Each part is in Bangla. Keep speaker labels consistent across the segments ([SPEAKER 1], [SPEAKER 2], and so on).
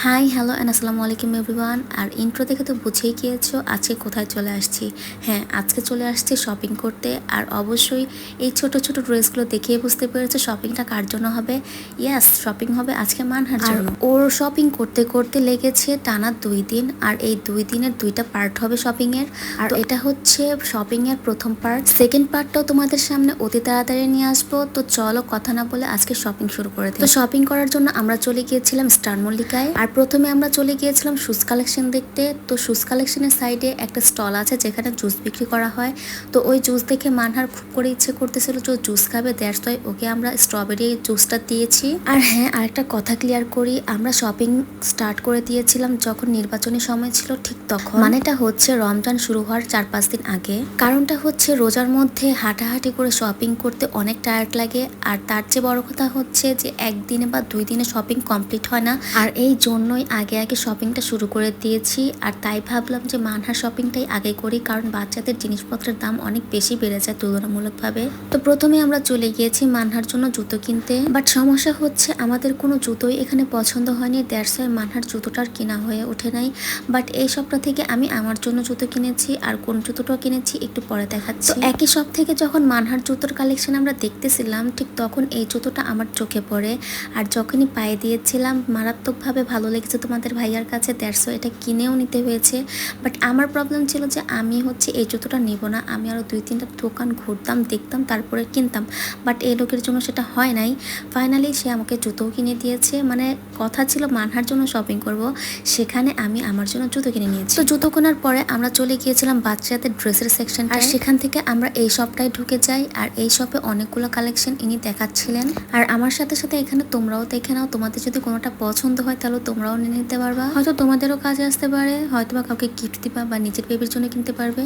[SPEAKER 1] হাই হ্যালো অ্যান্ড আসসালামু আলাইকুম এভরিওয়ান। আর ইন্ট্রো দেখে তো বুঝেই গিয়েছো আজকে কোথায় চলে আসছি। হ্যাঁ, আজকে চলে আসছি শপিং করতে। আর অবশ্যই এই ছোট ছোট ড্রেসগুলো দেখিয়ে বুঝতে পেরেছো শপিংটা কার জন্য হবে। ইয়াস, শপিং হবে আজকে মানহার জন্য। ওর শপিং করতে করতে লেগেছে টানা 2 দিন। আর এই 2 দিনের 2টা পার্ট হবে শপিংয়ের। আর এটা হচ্ছে শপিংয়ের প্রথম পার্ট। সেকেন্ড পার্টটাও তোমাদের সামনে অতি তাড়াতাড়ি নিয়ে আসবো। তো চলো কথা না বলে আজকে শপিং শুরু করে দিই। তো শপিং করার জন্য আমরা চলে গিয়েছিলাম স্টার মল্লিকায়। আর প্রথমে আমরা চলে গিয়েছিলাম শুজ কালেকশন দেখতে। তো শুজ কালেকশনের সাইডে একটা স্টল আছে যেখানে জুস বিক্রি করা হয়। তো ওই জুস দেখে মানহার খুব করে ইচ্ছে করতেছিল যে জুস খাবে, দ্যাটস ওয়াই ওকে আমরা স্ট্রবেরি জুসটা দিয়েছি। আর হ্যাঁ, আরেকটা কথা ক্লিয়ার করি, আমরা শপিং স্টার্ট করে দিয়েছিলাম যখন নির্বাচনী সময় ছিল ঠিক তখন, মানেটা হচ্ছে রমজান শুরু হওয়ার 4-5 দিন আগে। কারণটা হচ্ছে রোজার মধ্যে হাঁটাহাঁটি করে শপিং করতে অনেক টায়ার্ড লাগে। আর তার চেয়ে বড় কথা হচ্ছে যে একদিনে বা 2 দিনে শপিং কমপ্লিট হয় না। আর এই জন্যই আগে আগে শপিংটা শুরু করে দিয়েছি। আর তাই ভাবলাম যে মানহার শপিংটাই আগে করি, কারণ বাচ্চাদের জিনিসপত্রের দাম অনেক বেশি বেড়ে যায় তুলনামূলকভাবে। তো প্রথমে আমরা চলে গিয়েছি মানহার জন্য জুতো কিনতে। বাট সমস্যা হচ্ছে আমাদের কোনো জুতোই এখানে পছন্দ হয়নি, দ্যাটস ওয়াই মানহার জুতোটার কেনা হয়ে ওঠে নাই। বাট এই সপ্তাহ থেকে আমি আমার জন্য জুতো কিনেছি। আর কোন জুতোটা কিনেছি একটু পরে দেখাচ্ছি। তো একই সব থেকে যখন মানহার জুতোর কালেকশন আমরা দেখতেছিলাম ঠিক তখন এই জুতোটা আমার চোখে পড়ে। আর যখনই পায়ে দিয়েছিলাম মারাত্মকভাবে ভালো লেগেছে তোমাদের ভাইয়ার কাছে, দ্যাটস ওয়াই এটা কিনেও নিতে হয়েছে। বাট আমার প্রবলেম ছিল যে আমি হচ্ছে এই জুতোটা নিব না, আমি আরও 2-3টা দোকান ঘুরতাম, দেখতাম, তারপরে কিনতাম। বাট এই লোকের জন্য সেটা হয় নাই। ফাইনালি সে আমাকে জুতোও কিনে দিয়েছে। মানে কথা ছিল মানহার জন্য শপিং করব, সেখানে আমি আমার জন্য জুতো কিনে নিয়েছি। তো জুতো কেনার পরে আমরা চলে গিয়েছিলাম বাচ্চাদের ড্রেসের সেকশন। আর সেখান থেকে আমরা এই শপটায় ঢুকে যাই। আর এই শপে অনেকগুলো কালেকশন ইনি দেখাচ্ছিলেন। আর আমার সাথে সাথে এখানে তোমরাও দেখে নাও, তোমাদের যদি কোনোটা পছন্দ হয় তাহলে তোমরাও নিয়ে নিতে পারবা। হয়তো তোমাদেরও কাজে আসতে পারে, হয়তো বা কাউকে গিফট দিবা বা নিজের বেবির জন্য কিনতে পারবে।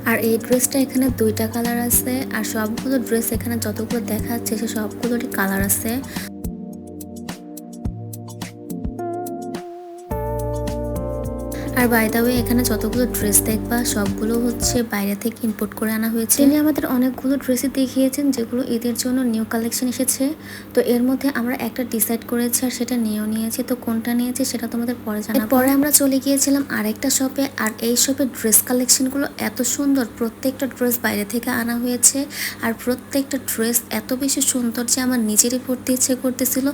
[SPEAKER 1] আর এই ড্রেসটা এখানে 2টা কালার আছে। আর সবগুলো ড্রেস এখানে যতগুলো দেখাচ্ছে সে সবগুলোরই কালার আছে। আর বাই দা ওয়ে এখানে যতগুলো ড্রেস দেখবা সবগুলো হচ্ছে বাইরে থেকে ইম্পোর্ট করে আনা হয়েছে। তিনি আমাদের অনেকগুলো ড্রেসই দেখিয়েছেন যেগুলো ঈদের জন্য নিউ কালেকশন এসেছে। তো এর মধ্যে আমরা একটা ডিসাইড করেছি আর সেটা নিয়েও নিয়েছি। তো কোনটা নিয়েছি সেটা তোমাদের পরে জানাবো। পরে আমরা চলে গিয়েছিলাম আরেকটা শপে। আর এই শপের ড্রেস কালেকশনগুলো এত সুন্দর, প্রত্যেকটা ড্রেস বাইরে থেকে আনা হয়েছে। আর প্রত্যেকটা ড্রেস এত বেশি সুন্দর যে আমার নিজেরই পরতে ইচ্ছে করতেছিল,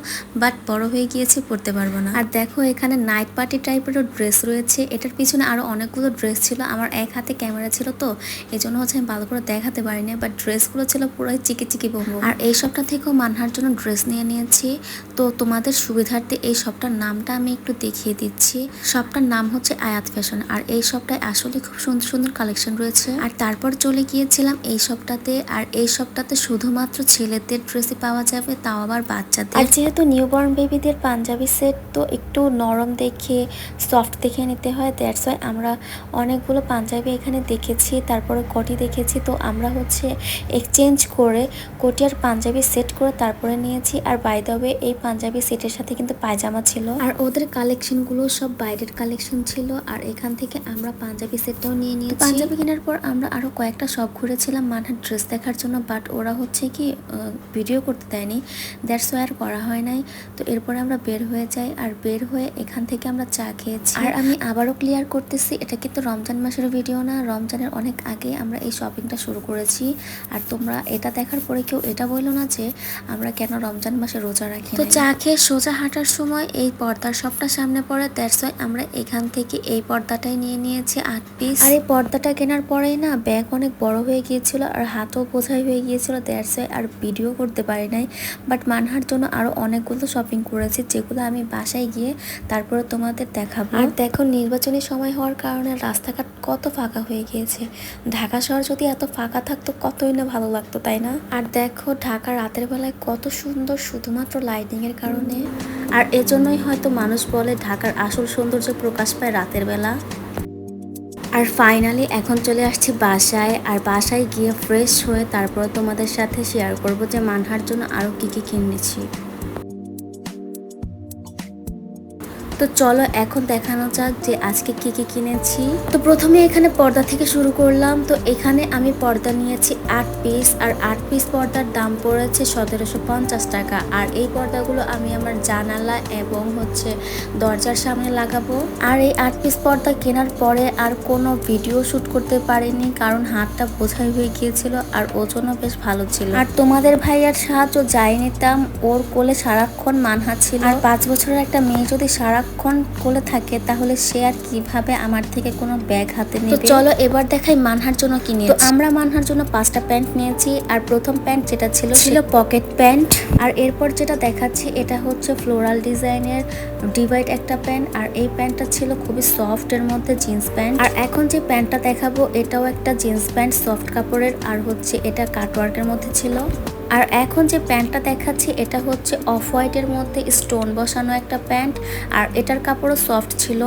[SPEAKER 1] বাট বড় হয়ে গিয়েছে পরতে পারবো না। আর দেখো এখানে নাইট পার্টি টাইপেরও ড্রেস রয়েছে। এটার পিছনে আরো অনেকগুলো ড্রেস ছিল। আমার এক হাতে ক্যামেরা ছিল তো এই জন্য হচ্ছে আমি ভালো করে দেখাতে পারিনি, বাট ড্রেসগুলো ছিল পুরোই চিকি চিকি বোম্বো। আর এই সবটা থেকেও মানহার জন্য ড্রেস নিয়ে নিয়েছি। তো তোমাদের সুবিধার্থে এই শপটার নামটা আমি একটু দেখিয়ে দিচ্ছি। শপটার নাম হচ্ছে আয়াত ফ্যাশন। আর এই শপটায় আসলে খুব সুন্দর সুন্দর কালেকশন রয়েছে। আর তারপর চলে গিয়েছিলাম এই শপটাতে। আর এই শপটাতে শুধুমাত্র ছেলেদের ড্রেসই পাওয়া যাবে, তাও আবার বাচ্চাদের। আর যেহেতু নিউবর্ন বেবিদের পাঞ্জাবি সেট তো একটু নরম দেখে সফট দেখে নিতে হয়, দ্যাটস ওয়াই আমরা অনেকগুলো পাঞ্জাবি এখানে দেখেছি, তারপরে কোটি দেখেছি। তো আমরা হচ্ছে এক্সচেঞ্জ করে কোটি আর পাঞ্জাবি সেট করে তারপরে নিয়েছি। আর বাই দ্য ওয়ে এই পাঞ্জাবি সেটের সাথে কিন্তু পায়জামা ছিল। আর ওদের কালেকশনগুলো সব বাইরের কালেকশন ছিল। আর এখান থেকে আমরা পাঞ্জাবি সেটটাও নিয়ে নিয়েছি। পাঞ্জাবি কেনার পর আমরা আরো কয়েকটা শপ ঘুরেছিলাম মানহার ড্রেস দেখার জন্য, বাট ওরা হচ্ছে কি ভিডিও করতে দেয়নি, দ্যাটস ওয়াই আর করা হয় নাই। তো এরপরে আমরা বের হয়ে যাই। আর বের হয়ে এখান থেকে আমরা চা খেয়েছি। আর আমি আবারও ক্লিয়ার করতেছি, এটা কিন্তু রমজান মাসের ভিডিও না, রমজানের অনেক আগে আমরা এই শপিংটা শুরু করেছি। আর তোমরা এটা দেখার পরে কেউ এটা বললো না যে আমরা কেন রমজান মাসে রোজা রাখি। তো চা খেয়ে সোজা হাঁটার সময় এই পর্দার শপটা সামনে পড়ে, দ্যাটস ওয়াই আমরা এখান থেকে এই পর্দাটাই নিয়ে নিয়েছি 8 পিস। আর এই পর্দাটা কেনার পরেই না ব্যাগ অনেক বড় হয়ে গিয়েছিল আর হাতও বোঝাই হয়ে গিয়েছিল, দ্যাটস ওয়াই আর ভিডিও করতে পারি নাই। বাট মানহার জন্য আরো অনেকগুলো শপিং করেছি যেগুলো আমি বাসায় গিয়ে তারপরে তোমাদের দেখাবো। আর দেখো নির্বাচনী সময় হওয়ার কারণে রাস্তাঘাট কত ফাঁকা হয়ে গিয়েছে। ঢাকা শহর যদি এত ফাঁকা থাকতো কতই না ভালো লাগতো, তাই না? আর দেখো ঢাকা রাতের বেলায় কত সুন্দর শুধুমাত্র লাইটিং এর কারণে। আর এজন্যই হয়তো মানুষ বলে ঢাকার আসল সৌন্দর্য প্রকাশ পায় রাতের বেলা। আর ফাইনালি এখন চলে আসছি বাসায়। আর বাসায় গিয়ে ফ্রেশ হয়ে তারপর তোমাদের সাথে শেয়ার করব যে মানহার জন্য আরো কি কি কিনেছি। তো তো চলো এখন দেখানো যাক যে আজকে কি কি কিনেছি। তো প্রথমে এখানে পর্দা থেকে শুরু করলাম। তো এখানে আমি পর্দা নিয়েছি 8 পিস, আর 8 পিস পর্দার দাম পড়েছে 1750 টাকা। আর এই পর্দাগুলো আমি আমার জানালা এবং দরজার সামনে লাগাবো। আর এই 8 পিস পর্দা কেনার পরে আর কোনো ভিডিও শুট করতে পারিনি, কারণ হাতটা বোঝাই হয়ে গিয়েছিল আর ওজনও বেশ ভালো ছিল। আর তোমাদের ভাইয়ার সাহায্য যাই নিতাম, ওর কোলে সারাক্ষণ মানহা ছিল। আর 5 বছরের একটা মেয়ে যদি সারাক্ষণ কোলে থাকে তাহলে সে আর কিভাবে আমার থেকে কোনো ব্যাগ হাতে নেবে। তো চলো এবার দেখাই মানহার জন্য কি নিয়েছি। তো আমরা মানহার জন্য 5টা প্যান্ট নিয়েছি। আর প্রথম প্যান্ট যেটা ছিল পকেট প্যান্ট। আর এরপর যেটা দেখাচ্ছি এটা হচ্ছে ফ্লোরাল ডিজাইনের ডিভাইড একটা প্যান্ট। আর এই প্যান্টটা ছিল খুবই সফট এর মধ্যে, জিন্স প্যান্ট। আর এখন যে প্যান্টটা দেখাবো এটাও একটা জিন্স প্যান্ট সফট কাপড়ের, আর এটা কাটওয়ার্কের মধ্যে ছিল। আর এখন যে প্যান্টটা দেখাচ্ছি এটা হচ্ছে অফ হোয়াইটের মধ্যে স্টোন বসানো একটা প্যান্ট, আর এটার কাপড়ও সফট ছিল।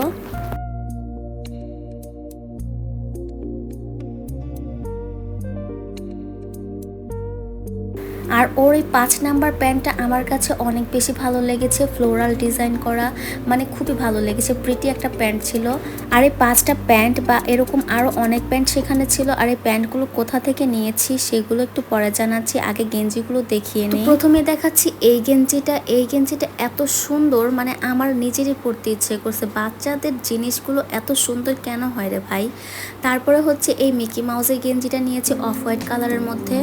[SPEAKER 1] আর ওর এই 5 নাম্বার প্যান্টটা আমার কাছে অনেক বেশি ভালো লেগেছে, ফ্লোরাল ডিজাইন করা, মানে খুবই ভালো লেগেছে, প্রিটি একটা প্যান্ট ছিল। আর এই 5টা প্যান্ট বা এরকম আরও অনেক প্যান্ট সেখানে ছিল। আর এই প্যান্টগুলো কোথা থেকে নিয়েছি সেগুলো একটু পরে জানাচ্ছি, আগে গেঞ্জিগুলো দেখিয়ে নিই। প্রথমে দেখাচ্ছি এই গেঞ্জিটা এত সুন্দর, মানে আমার নিজেরই পরতে ইচ্ছে করছে। বাচ্চাদের জিনিসগুলো এত সুন্দর কেন হয় রে ভাই। তারপরে এই মিকি মাউসের গেঞ্জিটা নিয়েছি অফ হোয়াইট কালারের মধ্যে।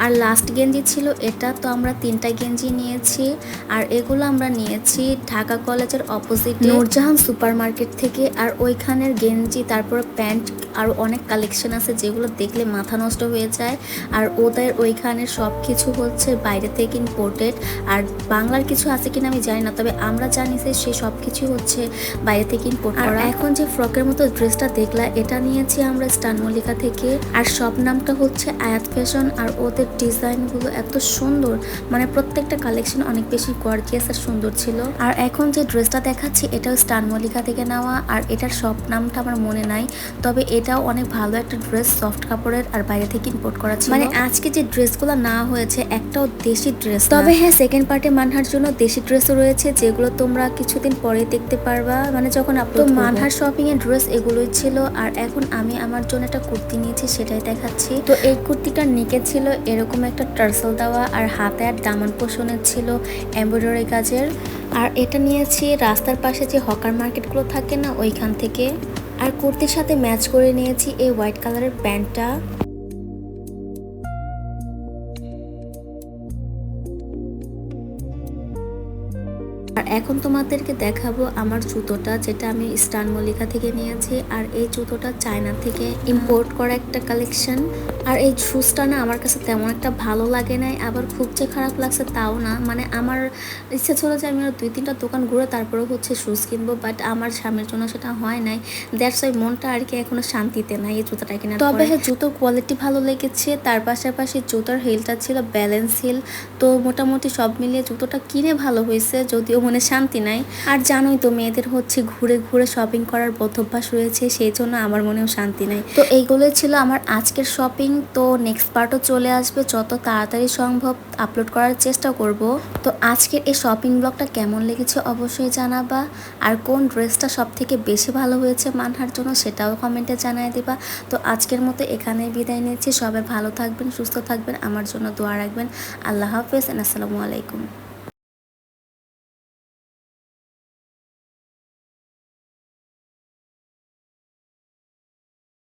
[SPEAKER 1] আর লাস্ট গেঞ্জি ছিল এটা। তো আমরা 3টা গেঞ্জি নিয়েছি, আর এগুলো আমরা নিয়েছি ঢাকা কলেজের অপোজিটে নূরজাহান সুপার মার্কেট থেকে। আর ওইখানের গেঞ্জি তারপর প্যান্ট আরও অনেক কালেকশন আছে যেগুলো দেখলে মাথা নষ্ট হয়ে যায়। আর ওদের ওইখানে সব কিছু বাইরে থেকে ইম্পোর্টেড। আর বাংলার কিছু আছে কিনা আমি জানি না, তবে আমরা জানি যে সে সব কিছু বাইরে থেকে ইম্পোর্ট করা। এখন যে ফ্রকের মতো ড্রেসটা দেখলা এটা নিয়েছি আমরা স্টান মল্লিকা থেকে। আর সব নামটা আয়াত ফ্যাশন। আর ওদের ডিজাইনগুলো এত সুন্দর, মানে প্রত্যেকটা কালেকশন অনেক বেশি গর্জিয়াস আর সুন্দর ছিল। আর এখন যে ড্রেসটা দেখাচ্ছি এটাও স্টান মল্লিকা থেকে নেওয়া। আর এটার সব নামটা আমার মনে নাই, তবে এটাও অনেক ভালো একটা ড্রেস, সফট কাপড়ের, আর বাইরে থেকে ইম্পোর্ট করা ছিল। মানে আজকে যে ড্রেসগুলো না হয়েছে একটাও দেশি ড্রেস। তবে হ্যাঁ, সেকেন্ড পার্টে মানহার জন্য দেশি ড্রেসও রয়েছে যেগুলো তোমরা কিছুদিন পরে দেখতে পারবা, মানে যখন আপলোড করব। মানহার শপিং এর ড্রেস এগুলোই ছিল। আর এখন আমি আমার জন্য একটা কুর্তি নিয়েছি, সেটাই দেখাচ্ছি। তো এই কুর্তিটার নিকে ছিল এরকম একটা টার্সেল দেওয়া, আর হাতে আর দামান পোষণের ছিল এমব্রয়ডারি কাজের। আর এটা নিয়েছি রাস্তার পাশে যে হকার মার্কেটগুলো থাকে না, ওইখান থেকে। আর কুর্তির সাথে ম্যাচ করে নিয়েছি এই হোয়াইট কালারের প্যান্টটা। আর এখন তোমাদেরকে দেখাবো আমার জুতোটা, যেটা আমি স্টান মল্লিকা থেকে নিয়েছি। আর এই জুতোটা চায়না থেকে ইম্পোর্ট করা একটা কালেকশন। আর এই শুজটা না আমার কাছে তেমন একটা ভালো লাগে নাই, আবার খুব যে খারাপ লাগছে তাও না। মানে আমার ইচ্ছা ছিল যে আমি 2-3টা দোকান ঘুরে তারপরে শুজ কিনবো, বাট আমার স্বামীর জন্য সেটা হয় নাই। দ্যাটস ওয়াই মনটা আর কি এখনো শান্তিতে নাই এই জুতোটা কিনা। তবে হ্যাঁ, জুতোর কোয়ালিটি ভালো লেগেছে, তার পাশাপাশি জুতোর হিলটা ছিল ব্যালেন্স হিল। তো মোটামুটি সব মিলিয়ে জুতোটা কিনে ভালো হয়েছে, যদিও মনে শান্তি নাই। আর জানোই তো মেয়েদের ঘুরে ঘুরে শপিং করার বদভ্যাস রয়েছে, সেই জন্য আমার মনেও শান্তি নাই। তো এইগুলোই ছিল আমার আজকের শপিং। তো নেক্সট পার্টও চলে আসবে, যত তাড়াতাড়ি সম্ভব আপলোড করার চেষ্টা করব। তো আজকের এই শপিং ব্লগটা কেমন লেগেছে অবশ্যই জানাবা। আর কোন ড্রেসটা সব থেকে বেশি ভালো হয়েছে মানহার জন্য সেটাও কমেন্টে জানাই দিবা। তো আজকের মতো এখানেই বিদায় নিচ্ছি। সবাই ভালো থাকবেন, সুস্থ থাকবেন, আমার জন্য দোয়া রাখবেন। আল্লাহ হাফেজ, আসসালামু আলাইকুম।